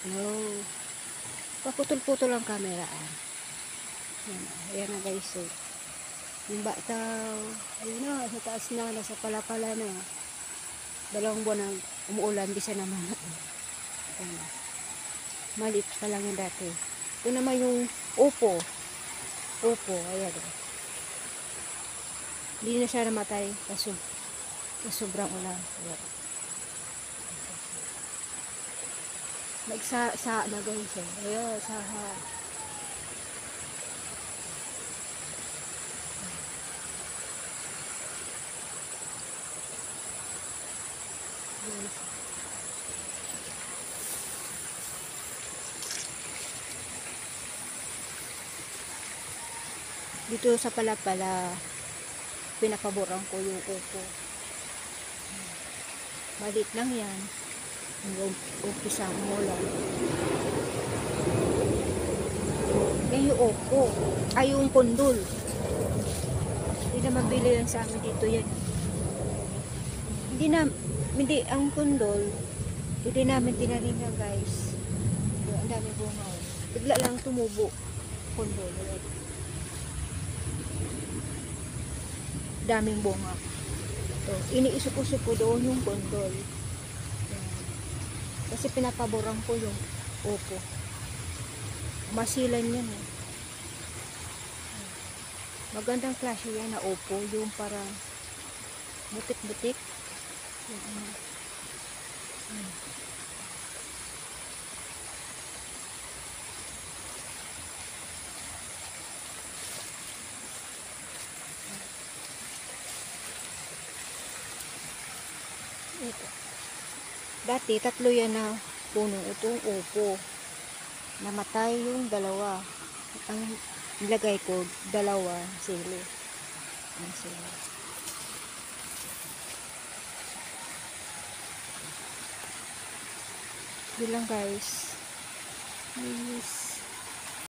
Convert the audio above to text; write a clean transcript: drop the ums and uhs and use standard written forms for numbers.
Oh, paputol-putol ang camera. Yan, ayan na guys. So, yung bataw, yun na, sa taas na, nasa palapala na. 2 buwan na umuulan, bisa naman. Ayan na. Maliit pa lang yung dati. Ito naman yung upo. Upo, ayan. Hindi na siya namatay kasi sobrang ulan. Ayan. Nagsa na guys. Ayan, saha. Dito sa palapala, pinapaboran ko yung upo. Maliit lang yan. Umpisa mo lang. Yan yung upo. Ay, yung pundol. Hindi na mabili lang sa amin dito yan. Hindi, ang pundol, hindi namin tinanim na guys. Ang dami bunga. Bigla lang tumubo. Pundol. Daming bunga. So, iniisip-usip ko doon yung pundol. Kasi pinapaboran ko yung upo. Masilan yan eh. Magandang klase yan na upo. Yung parang butik-butik. Ito. Dati, 3 yan na puno. Itong upo. Namatay yung 2. Ang nilagay ko, 2 sili. Ang sili. Yun lang guys. Yes.